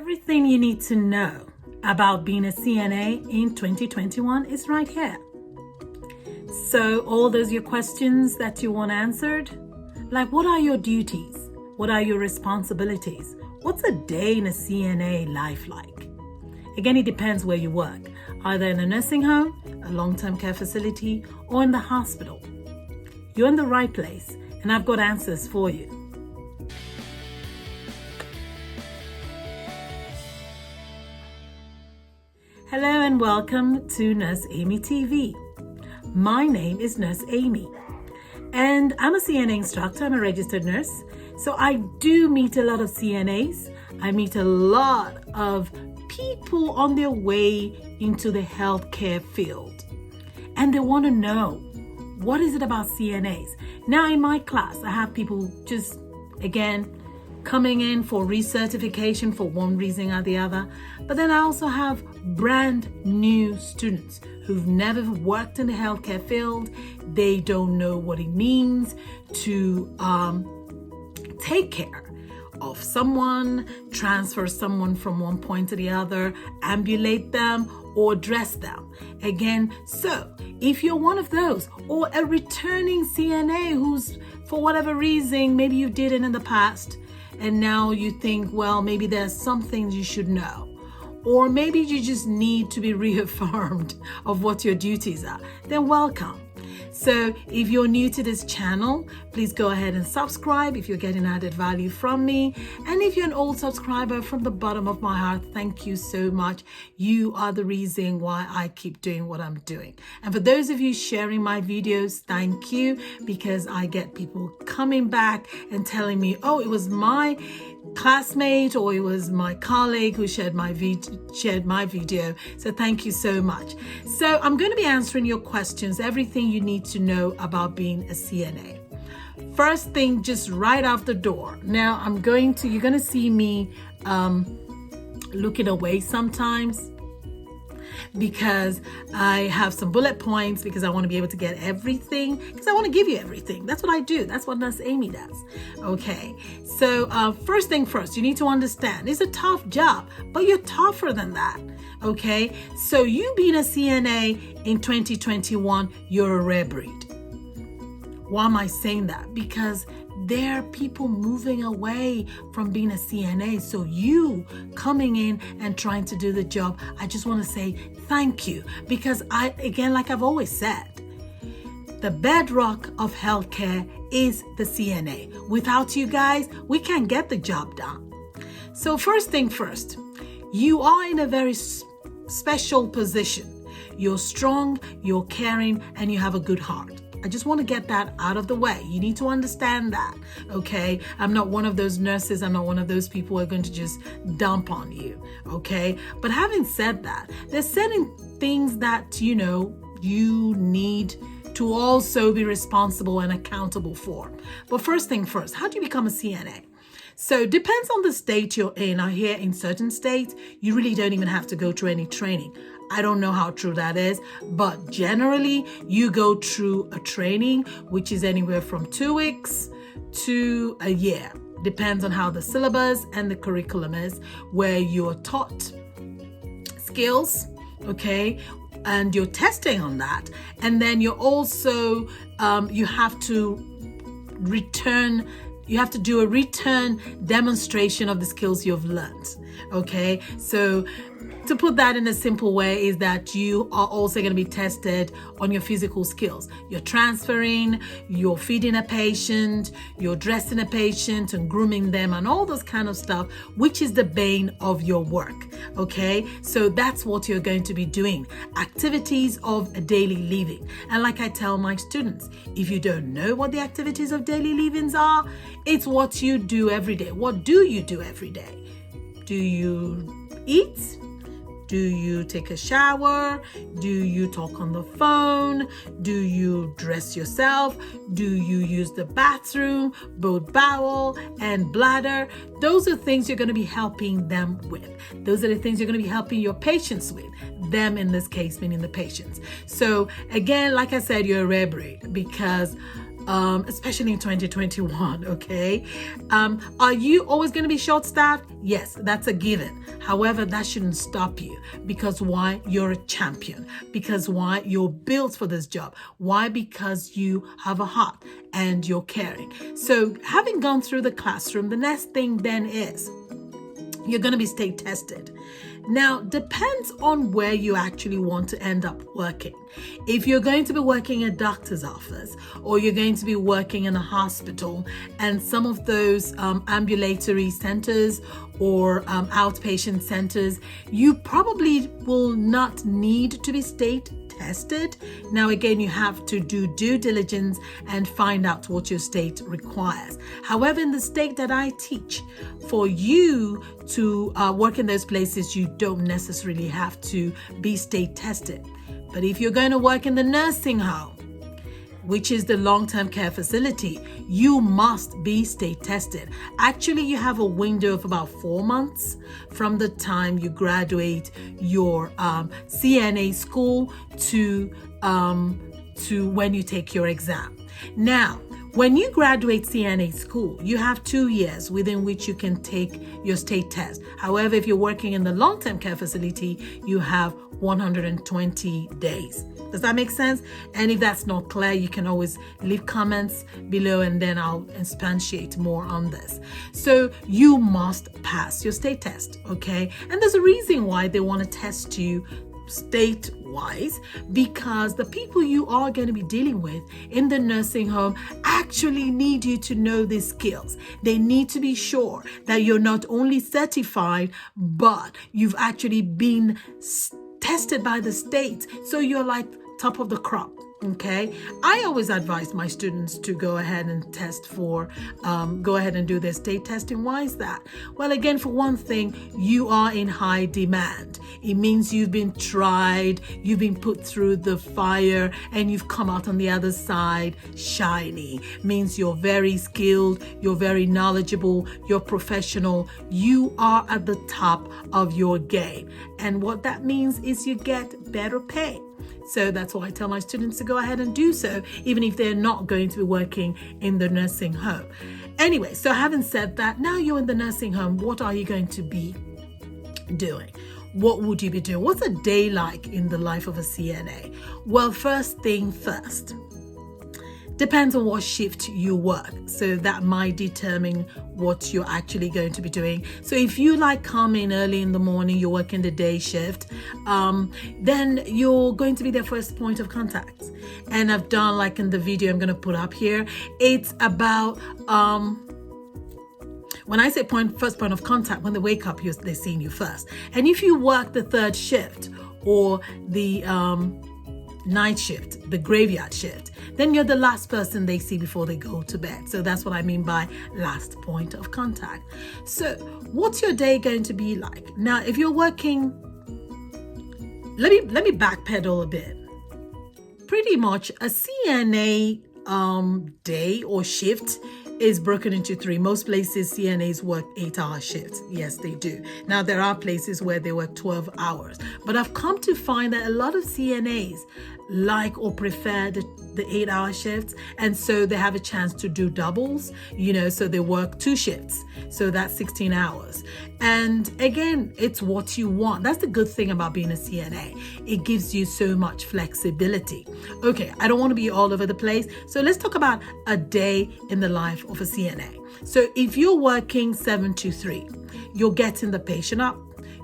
Everything you need to know about being a CNA in 2021 is right here. So all those your questions that you want answered, like what are your duties? What are your responsibilities? What's a day in a CNA life like? Again, it depends where you work, either in a nursing home, a long-term care facility, or in the hospital. You're in the right place, and I've got answers for you. Hello and welcome to Nurse Amy TV. My name is Nurse Amy, and I'm a CNA instructor. I'm a registered nurse, so I do meet a lot of CNAs. I meet a lot of people on their way into the healthcare field, and they want to know, what is it about CNAs? Now in my class, I have people just, again, coming in for recertification for one reason or the other. But then I also have brand new students who've never worked in the healthcare field. They don't know what it means to take care of someone, transfer someone from one point to the other, ambulate them, or dress them. Again, so if you're one of those, or a returning CNA who's, for whatever reason, maybe you did it in the past, and now you think, well, maybe there's some things you should know, or maybe you just need to be reaffirmed of what your duties are, then welcome. So if you're new to this channel, please go ahead and subscribe if you're getting added value from me. And if you're an old subscriber, from the bottom of my heart, thank you so much. You are the reason why I keep doing what I'm doing. And for those of you sharing my videos, thank you, because I get people coming back and telling me, oh, it was my classmate or it was my colleague who shared my video. So thank you so much. So I'm going to be answering your questions, everything you need to know about being a CNA. First thing, just right off the door. Now you're going to see me looking away sometimes, because I have some bullet points, because I want to be able to get everything, because I want to give you everything. That's what I do. That's what Nurse Amy does. Okay. So first thing first, you need to understand it's a tough job, but you're tougher than that. Okay. So you being a CNA in 2021, you're a rare breed. Why am I saying that? Because there are people moving away from being a CNA. So you coming in and trying to do the job, I just want to say thank you. Because again, like I've always said, the bedrock of healthcare is the CNA. Without you guys, we can't get the job done. So first thing first, you are in a very special position. You're strong, you're caring, and you have a good heart. I just want to get that out of the way. You need to understand that, okay? I'm not one of those nurses. I'm not one of those people who are going to just dump on you, okay? But having said that, there's certain things that, you need to also be responsible and accountable for. But first thing first, how do you become a CNA? So it depends on the state you're in. Now here in certain states, you really don't even have to go through any training. I don't know how true that is, but generally you go through a training, which is anywhere from 2 weeks to a year. Depends on how the syllabus and the curriculum is, where you're taught skills, okay? And you're testing on that. And then you're also, you have to do a return demonstration of the skills you've learned. Okay, so to put that in a simple way is that you are also going to be tested on your physical skills. You're transferring, you're feeding a patient, you're dressing a patient and grooming them and all those kind of stuff, which is the bane of your work. Okay, so that's what you're going to be doing. Activities of daily living. And like I tell my students, if you don't know what the activities of daily livings are, it's what you do every day. What do you do every day? Do you eat? Do you take a shower? Do you talk on the phone? Do you dress yourself? Do you use the bathroom, both bowel and bladder? Those are things you're going to be helping them with. Those are the things you're going to be helping your patients with. Them in this case, meaning the patients. So again, like I said, you're a rare breed, because especially in 2021, okay? Are you always going to be short-staffed? Yes, that's a given. However, that shouldn't stop you. Because why? You're a champion. Because why? You're built for this job. Why? Because you have a heart and you're caring. So having gone through the classroom, the next thing then is you're going to be state tested. Now, depends on where you actually want to end up working. If you're going to be working in a doctor's office, or you're going to be working in a hospital, and some of those ambulatory centers or outpatient centers, you probably will not need to be state tested. Now, again, you have to do due diligence and find out what your state requires. However, in the state that I teach, for you to work in those places, you don't necessarily have to be state tested. But if you're going to work in the nursing home, which is the long-term care facility, you must be state tested. Actually, you have a window of about 4 months from the time you graduate your CNA school to when you take your exam. Now, when you graduate CNA school, you have 2 years within which you can take your state test. However, if you're working in the long-term care facility, you have 120 days. Does that make sense? And if that's not clear, you can always leave comments below and then I'll expatiate more on this. So you must pass your state test, okay? And there's a reason why they want to test you state-wise, because the people you are going to be dealing with in the nursing home actually need you to know these skills. They need to be sure that you're not only certified, but you've actually been tested by the state. So you're like top of the crop. Okay, I always advise my students to go ahead and go ahead and do their state testing. Why is that? Well, again, for one thing, you are in high demand. It means you've been tried, you've been put through the fire, and you've come out on the other side shiny. It means you're very skilled, you're very knowledgeable, you're professional, you are at the top of your game. And what that means is you get better pay. So that's why I tell my students to go ahead and do so, even if they're not going to be working in the nursing home. Anyway, so having said that, now you're in the nursing home, what are you going to be doing? What would you be doing? What's a day like in the life of a CNA? Well, first thing first, depends on what shift you work. So that might determine what you're actually going to be doing. So if you come in early in the morning, you're working the day shift, then you're going to be their first point of contact. And I've done in the video I'm going to put up here, it's about, when I say first point of contact, when they wake up, they're seeing you first. And if you work the third shift or the night shift, the graveyard shift, then you're the last person they see before they go to bed. So that's what I mean by last point of contact. So what's your day going to be like? Now, if you're working, let me backpedal a bit. Pretty much a CNA day or shift is broken into 3. Most places CNAs work 8-hour shifts. Yes, they do. Now, there are places where they work 12 hours. But I've come to find that a lot of CNAs like or prefer the 8-hour shifts, and so they have a chance to do doubles, so they work 2 shifts, so that's 16 hours. And again, it's what you want. That's the good thing about being a CNA. It gives you so much flexibility. Okay, I don't want to be all over the place, so let's talk about a day in the life of a CNA. So if you're working 7 to 3, you're getting the patient up,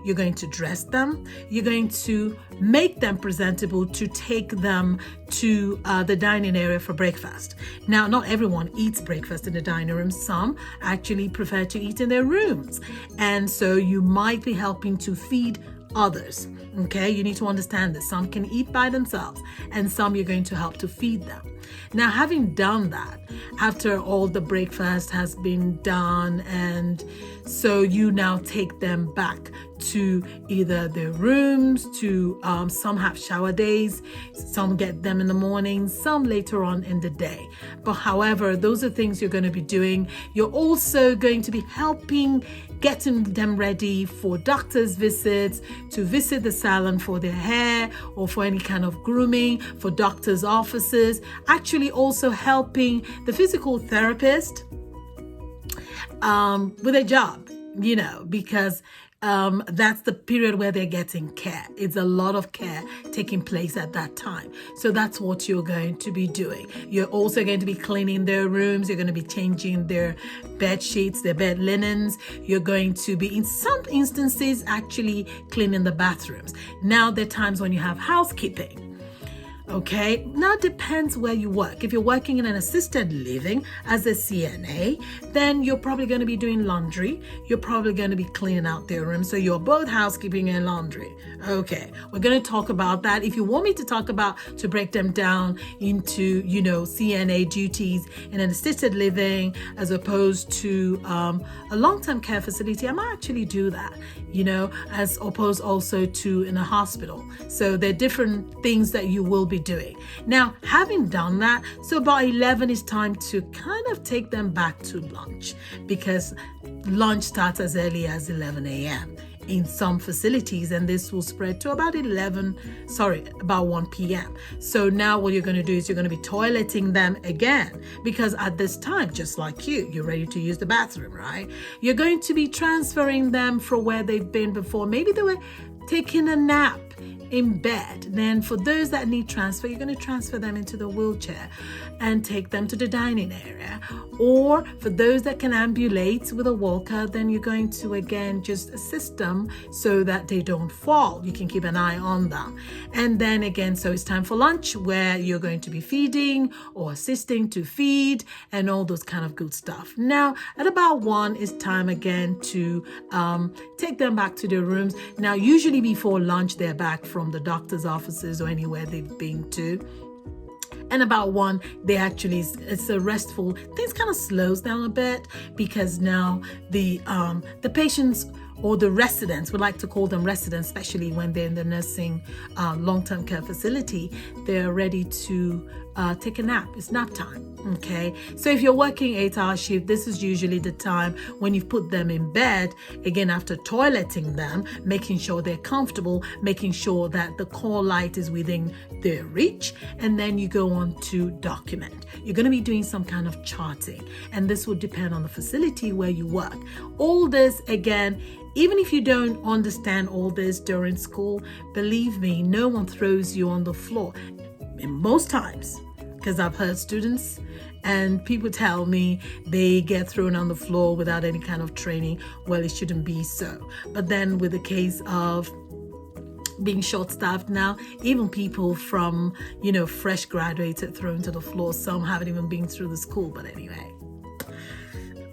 you're going to dress them, you're going to make them presentable to take them to the dining area for breakfast. Now, not everyone eats breakfast in the dining room. Some actually prefer to eat in their rooms. And so you might be helping to feed others. Okay, you need to understand that some can eat by themselves and some you're going to help to feed them. Now, having done that, after all the breakfast has been done, and so you now take them back to either their rooms, to some have shower days, some get them in the morning, some later on in the day. But however, those are things you're going to be doing. You're also going to be helping getting them ready for doctor's visits, to visit the salon for their hair or for any kind of grooming, for doctor's offices, actually also helping the physical therapist with a job, because that's the period where they're getting care. It's a lot of care taking place at that time. So that's what you're going to be doing. You're also going to be cleaning their rooms. You're going to be changing their bed sheets, their bed linens. You're going to be, in some instances, actually cleaning the bathrooms. Now, there are times when you have housekeeping. Okay, now it depends where you work. If you're working in an assisted living as a CNA, then you're probably going to be doing laundry. You're probably going to be cleaning out their room. So you're both housekeeping and laundry. Okay, we're going to talk about that. If you want me to break them down into, CNA duties in an assisted living as opposed to a long-term care facility, I might actually do that, as opposed also to in a hospital. So there are different things that you will be doing. Now, having done that, so about 11 is time to kind of take them back to lunch, because lunch starts as early as 11 a.m. in some facilities, and this will spread to about 1 p.m. So now what you're going to do is you're going to be toileting them again, because at this time, just like you're ready to use the bathroom, right? You're going to be transferring them from where they've been before. Maybe they were taking a nap in bed. Then for those that need transfer, you're going to transfer them into the wheelchair and take them to the dining area. Or for those that can ambulate with a walker, then you're going to again just assist them so that they don't fall. You can keep an eye on them. And then again, so it's time for lunch, where you're going to be feeding or assisting to feed and all those kind of good stuff. Now at about 1, it's time again to take them back to their rooms. Now usually before lunch, they're back from the doctor's offices or anywhere they've been to. And about 1, it's a restful. Things kind of slows down a bit, because now the patients or the residents, we like to call them residents, especially when they're in the nursing long-term care facility, they're ready to take a nap. It's nap time. Okay, so if you're working 8-hour shift, this is usually the time when you put them in bed, again after toileting them, making sure they're comfortable, making sure that the call light is within their reach, and then you go on to document. You're going to be doing some kind of charting, and this will depend on the facility where you work. All this, again, even if you don't understand all this during school, believe me, no one throws you on the floor. Most times, because I've heard students and people tell me they get thrown on the floor without any kind of training. Well, it shouldn't be so. But then with the case of being short-staffed now, even people from, fresh graduates are thrown to the floor. Some haven't even been through the school, but anyway.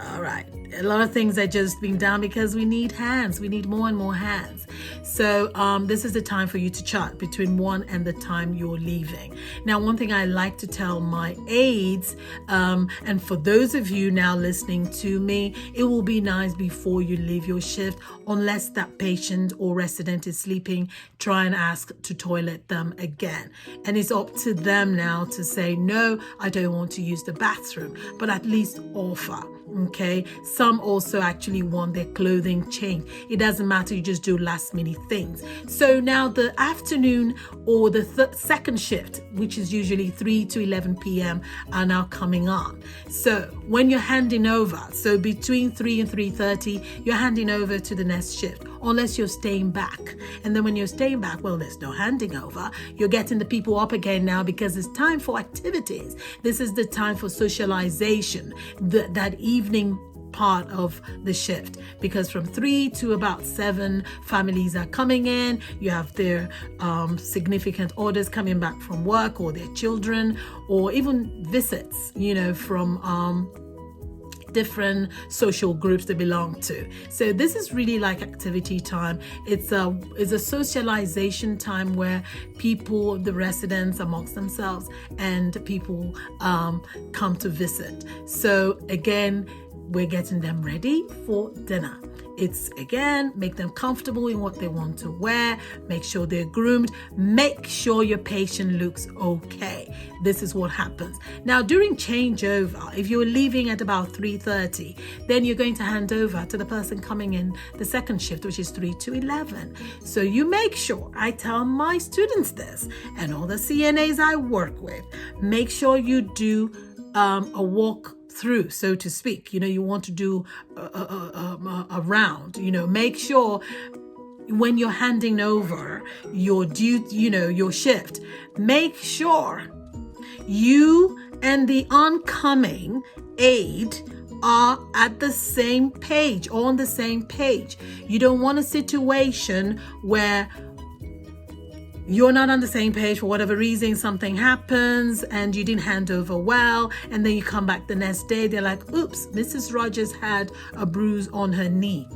All right. A lot of things are just being done because we need hands. We need more and more hands. So this is the time for you to chart between 1 and the time you're leaving. Now, one thing I like to tell my aides, and for those of you now listening to me, it will be nice before you leave your shift, unless that patient or resident is sleeping, try and ask to toilet them again. And it's up to them now to say, no, I don't want to use the bathroom, but at least offer. Okay, some also actually want their clothing changed. It doesn't matter, you just do last minute things. So now the afternoon or the second shift, which is usually 3 to 11 p.m. are now coming on. So when you're handing over, so between 3 and 3:30, you're handing over to the next shift, unless you're staying back. And then when you're staying back, well, there's no handing over. You're getting the people up again now, because it's time for activities. This is the time for socialization, that evening part of the shift, because from 3 to about 7, families are coming in. You have their significant others coming back from work, or their children, or even visits, from different social groups they belong to. So this is really like activity time. It's a socialization time where people, the residents amongst themselves, and people come to visit. So again, we're getting them ready for dinner. It's, again, make them comfortable in what they want to wear, make sure they're groomed, make sure your patient looks okay. This is what happens. Now, during changeover, if you're leaving at about 3:30, then you're going to hand over to the person coming in the second shift, which is 3 to 11. So you make sure, I tell my students this, and all the CNAs I work with, make sure you do a walk through, so to speak. You want to do a round. Make sure when you're handing over your your shift, make sure you and the oncoming aide are at the same page, on the same page. You don't want a situation where you're not on the same page for whatever reason, something happens and you didn't hand over well, and then you come back the next day, they're like, oops, Mrs. Rogers had a bruise on her knee.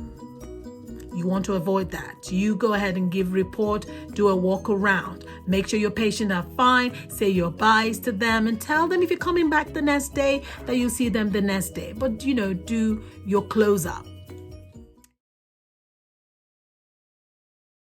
You want to avoid that. You go ahead and give report, do a walk around. Make sure your patients are fine, say your byes to them, and tell them if you're coming back the next day that you'll see them the next day. But, do your close up.